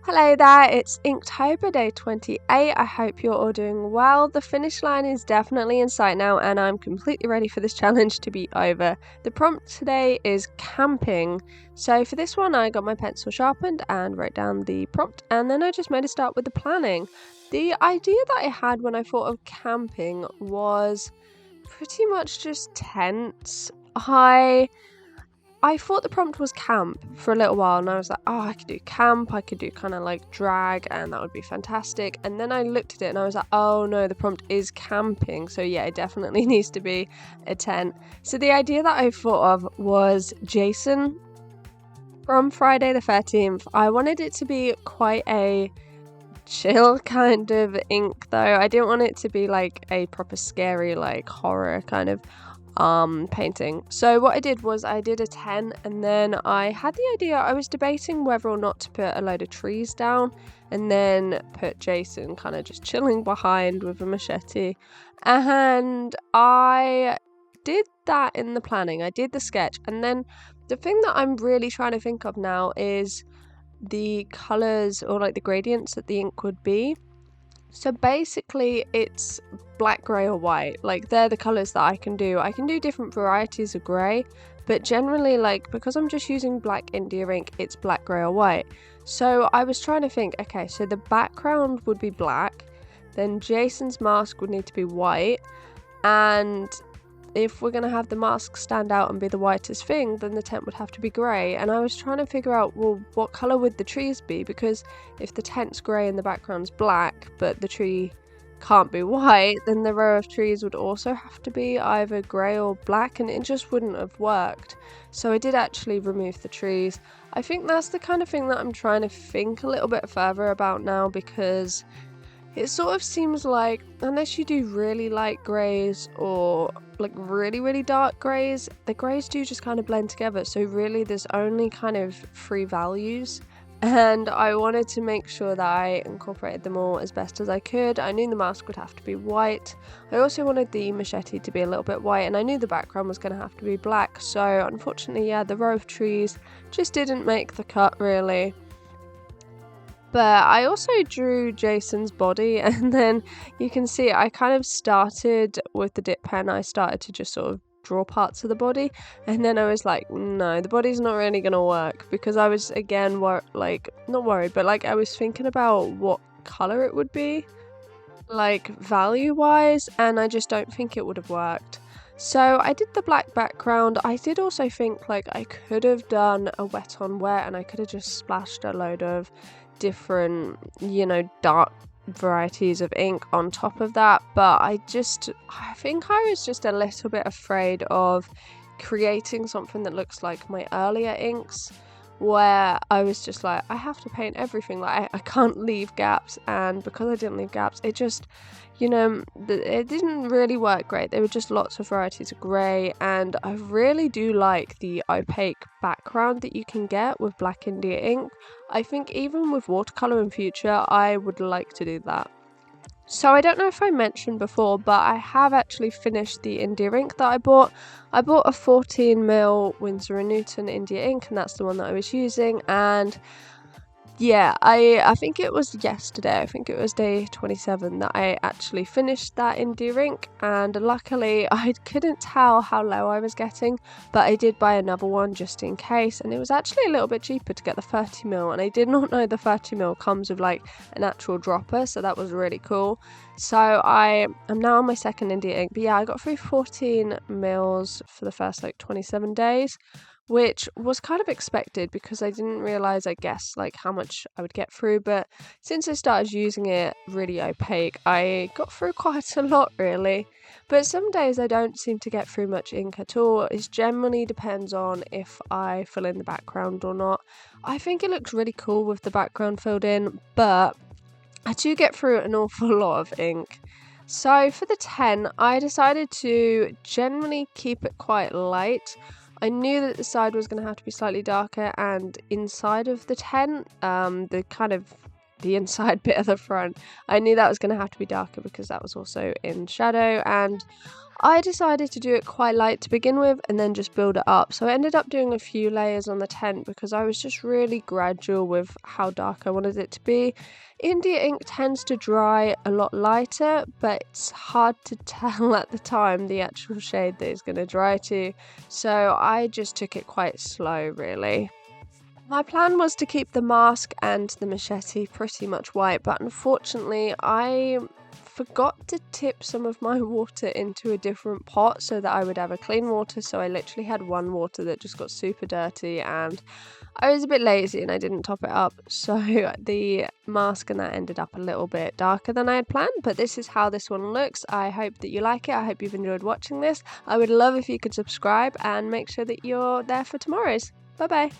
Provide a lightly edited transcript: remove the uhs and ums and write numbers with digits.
Hello there, it's Inktober day 28. I hope you're all doing well. The finish line is definitely in sight now and I'm completely ready for this challenge to be over. The prompt today is camping. So for this one I got my pencil sharpened and wrote down the prompt, and then I just made a start with the planning. The idea that I had when I thought of camping was pretty much just tents. I thought the prompt was camp for a little while, and I was like, oh, I could do camp, I could do kind of like drag, and that would be fantastic. And then I looked at it and I was like, oh no, the prompt is camping, so yeah, it definitely needs to be a tent. So the idea that I thought of was Jason from Friday the 13th. I wanted it to be quite a chill kind of ink though. I didn't want it to be like a proper scary like horror kind of painting. So what I did was I did a 10, and then I had the idea, I was debating whether or not to put a load of trees down and then put Jason kind of just chilling behind with a machete, and I did that in the planning. I did the sketch, and then the thing that I'm really trying to think of now is the colors or like the gradients that the ink would be. So basically it's black, grey or white. Like they're the colours that I can do. I can do different varieties of grey, but generally like because I'm just using black India ink, it's black, grey or white. So I was trying to think, okay, so the background would be black, then Jason's mask would need to be white, and if we're going to have the mask stand out and be the whitest thing, then the tent would have to be grey. And I was trying to figure out, well, what colour would the trees be? Because if the tent's grey and the background's black, but the tree can't be white, then the row of trees would also have to be either grey or black, and it just wouldn't have worked. So I did actually remove the trees. I think that's the kind of thing that I'm trying to think a little bit further about now, because it sort of seems like unless you do really light greys or like really, really dark greys, the greys do just kind of blend together. So really there's only kind of 3 values, and I wanted to make sure that I incorporated them all as best as I could. I knew the mask would have to be white. I also wanted the machete to be a little bit white, and I knew the background was going to have to be black. So unfortunately, yeah, the row of trees just didn't make the cut really. But I also drew Jason's body, and then you can see I kind of started with the dip pen. I started to just sort of draw parts of the body, and then I was like, no, the body's not really gonna work, because I was again not worried, but like I was thinking about what color it would be, like value wise, and I just don't think it would have worked. So I did the black background. I did also think like I could have done a wet on wet, and I could have just splashed a load of different, dark varieties of ink on top of that, but I think I was just a little bit afraid of creating something that looks like my earlier inks, where I was just like, I have to paint everything, like I can't leave gaps, and because I didn't leave gaps, it just, it didn't really work great. There were just lots of varieties of grey, and I really do like the opaque background that you can get with black India ink. I think even with watercolour in future, I would like to do that. So I don't know if I mentioned before, but I have actually finished the India ink that I bought. I bought a 14mm Winsor & Newton India ink, and that's the one that I was using. And yeah, I think it was yesterday, I think it was day 27 that I actually finished that India ink, and luckily I couldn't tell how low I was getting, but I did buy another one just in case, and it was actually a little bit cheaper to get the 30mm, and I did not know the 30mm comes with like an actual dropper, so that was really cool. So I am now on my second India ink, but yeah, I got through 14mm for the first like 27 days, which was kind of expected because I didn't realise, I guess, like how much I would get through, but since I started using it really opaque, I got through quite a lot really. But some days I don't seem to get through much ink at all. It generally depends on if I fill in the background or not. I think it looks really cool with the background filled in, but I do get through an awful lot of ink. So for the 10, I decided to generally keep it quite light. I knew that the side was going to have to be slightly darker, and inside of the tent, the kind of the inside bit of the front. I knew that was going to have to be darker because that was also in shadow, and I decided to do it quite light to begin with and then just build it up. So I ended up doing a few layers on the tent because I was just really gradual with how dark I wanted it to be. India ink tends to dry a lot lighter, but it's hard to tell at the time the actual shade that it's going to dry to. So I just took it quite slow, really. My plan was to keep the mask and the machete pretty much white, but unfortunately I forgot to tip some of my water into a different pot so that I would have a clean water. So I literally had one water that just got super dirty, and I was a bit lazy and I didn't top it up, so the mask and that ended up a little bit darker than I had planned. But this is how this one looks. I hope that you like it. I hope you've enjoyed watching this. I would love if you could subscribe and make sure that you're there for tomorrow's. Bye bye.